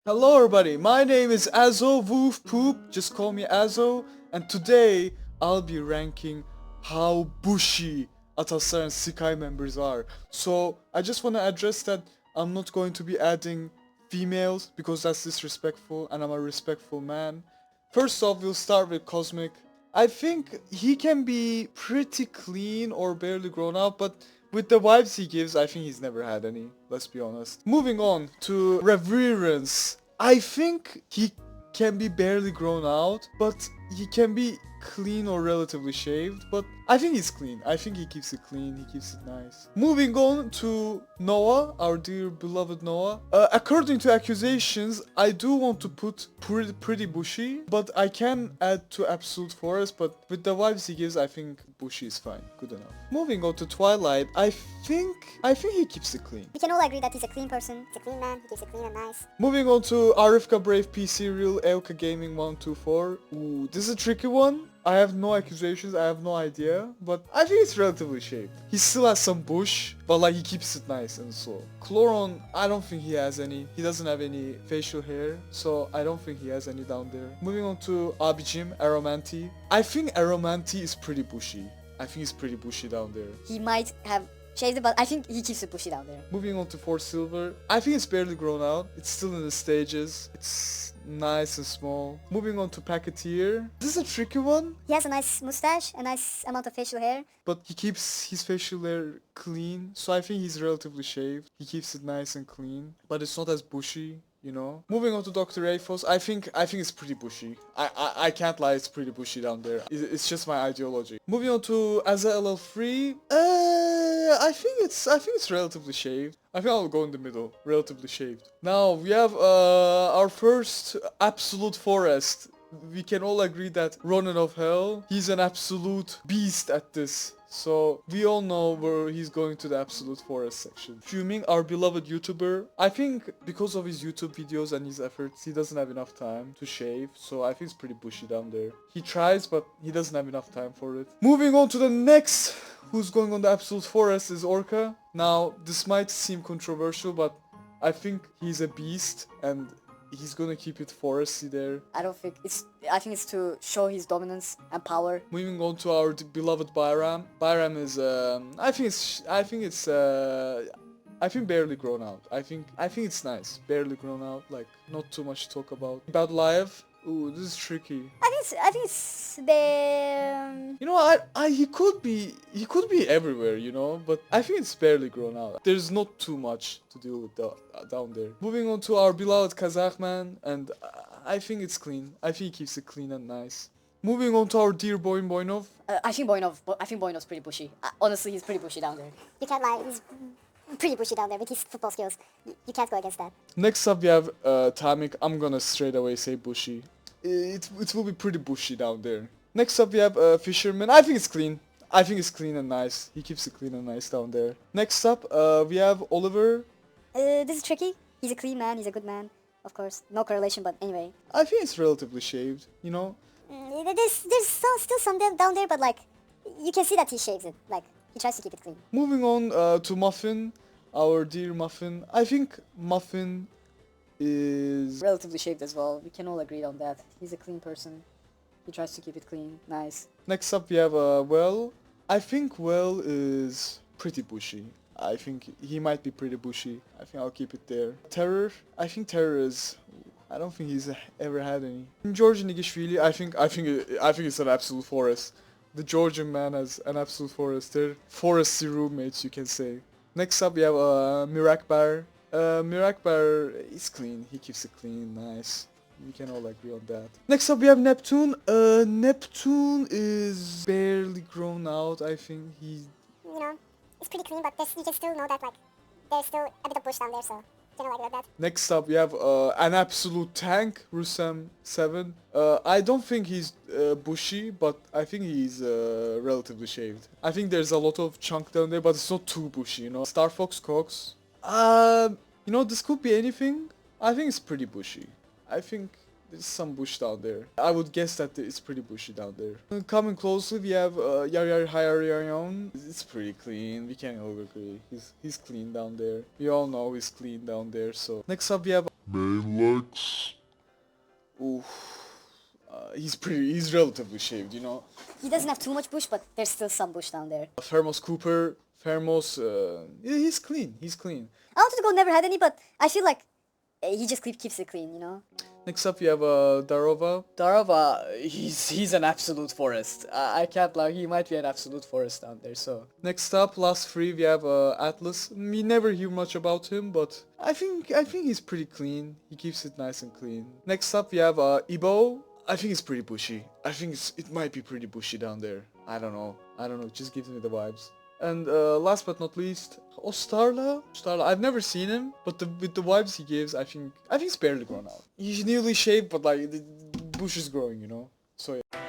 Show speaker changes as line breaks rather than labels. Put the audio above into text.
Hello everybody, my name is Azo Woof Poop, just call me Azo, and today I'll be ranking how bushy ATASIZLAR and SIKAY members are. So I just want to address that I'm not going to be adding females because that's disrespectful and I'm a respectful man. First off, we'll start with Cosmic. I think he can be pretty clean or barely grown up, but with the vibes he gives, I think he's never had any, let's be honest. Moving on to Reverence. I think he can be barely grown out, but he can be clean or relatively shaved, but I think he's clean. I think he keeps it clean, he keeps it nice. Moving on to Noah, our dear beloved Noah. According to accusations, I do want to put pretty bushy, but I can add to Absolute Forest, but with the vibes he gives, I think bushy is fine, good enough. Moving on to Twilight, I think he keeps it clean.
We can all agree that he's a clean person, he's a clean man, he keeps it clean and nice.
Moving on to Arifka Brave PC Real Eoka Gaming 124. Ooh, this is a tricky one. I have no accusations, I have no idea, but I think it's relatively shaved. He still has some bush, but like he keeps it nice and so. Chloron, I don't think he has any. He doesn't have any facial hair, so I don't think he has any down there. Moving on to Abijim, Aromanti. I think Aromanti is pretty bushy. I think he's pretty bushy down there.
He might have shaved it, but I think he keeps it bushy down there.
Moving on to Force Silver. I think it's barely grown out. It's still in the stages. It's nice and small. Moving on to Packeteer. This is a tricky one,
He has a nice mustache, a nice amount of facial hair.
but he keeps his facial hair clean, so I think he's relatively shaved. He keeps it nice and clean, but it's not as bushy, you know. Moving on to Dr. Aphos, I think it's pretty bushy. I can't lie, it's pretty bushy down there. It's just my ideology. Moving on to Aza LL3, I think it's relatively shaved. I think I'll go in the middle, relatively shaved. Now we have our first Absolute Forest. We can all agree that Ronan of Hell, he's an absolute beast at this. So we all know where he's going to the Absolute Forest section. Fuming, our beloved YouTuber. I think because of his YouTube videos and his efforts, he doesn't have enough time to shave. So I think it's pretty bushy down there. He tries, but he doesn't have enough time for it. Moving on to the next who's going on the Absolute Forest is Orca. Now, this might seem controversial, but I think he's a beast and he's gonna keep it foresty there.
I think it's to show his dominance and power.
Moving on to our beloved Bayram. Bayram is I think barely grown out. I think it's nice. Barely grown out, like not too much to talk about. About live. Ooh, this is tricky.
I think it's the
You know, he could be everywhere, you know, but I think it's barely grown out. There's not too much to deal with down there. Moving on to our beloved Kazakh man, and I think it's clean. I think he keeps it clean and nice. Moving on to our dear Boynov.
I think Boynov's pretty bushy. Honestly, he's pretty bushy down there. You can't lie, he's pretty bushy down there with his football skills. You can't go against that.
Next up we have Tamik. I'm gonna straight away say bushy. It will be pretty bushy down there. Next up we have Fisherman. I think it's clean. I think it's clean and nice. He keeps it clean and nice down there. Next up we have Oliver.
This is tricky. He's a clean man, he's a good man. Of course, no correlation, but anyway.
I think it's relatively shaved, you know.
There's still some down there, but like, you can see that he shaves it. Like, he tries to keep it clean.
Moving on to Muffin, our dear Muffin. I think Muffin is
Relatively shaved as well. We can all agree on that. He's a clean person. He tries to keep it clean. Nice.
Next up we have Well. I think Well is pretty bushy. I think he might be pretty bushy. I think I'll keep it there. Terror. I think Terror is. I don't think he's ever had any. George Nigishvili. I think it's an absolute forest. The Georgian man has an absolute forest. They're foresty roommates, you can say. Next up we have Mirakbar. Mirakbar is clean. He keeps it clean, nice. We can all agree on that. Next up we have Neptune. Neptune is barely grown out. I think he.
You know, it's pretty clean, but you can still know that like there's still a bit of bush down there, so you know like that.
Next up we have an absolute tank, Rusem 7. I don't think he's bushy, but I think he's relatively shaved. I think there's a lot of chunk down there, but it's not too bushy, you know. Star Fox Cox. You know, this could be anything. I think it's pretty bushy. I think there's some bush down there. I would guess that it's pretty bushy down there. Coming closely, we have Yar Hayaryon. It's pretty clean. We can all agree. He's clean down there. We all know he's clean down there. So next up, we have Oof. He's relatively shaved, you know.
He doesn't have too much bush, but there's still some bush down there.
Thermos Cooper, Thermos, yeah, he's clean, he's clean.
Altutugo never had any, but I feel like he just keeps it clean, you know?
Next up, we have Darova.
Darova, he's an absolute forest. I can't lie, he might be an absolute forest down there, so.
Next up, last three, we have Atlas. We never hear much about him, but I think he's pretty clean. He keeps it nice and clean. Next up, we have Ibo. I think it's pretty bushy. I think it might be pretty bushy down there. I don't know. It just gives me the vibes. And last but not least, Starla. I've never seen him, but with the vibes he gives, I think it's barely grown out. He's newly shaved, but like the bush is growing, you know. So yeah.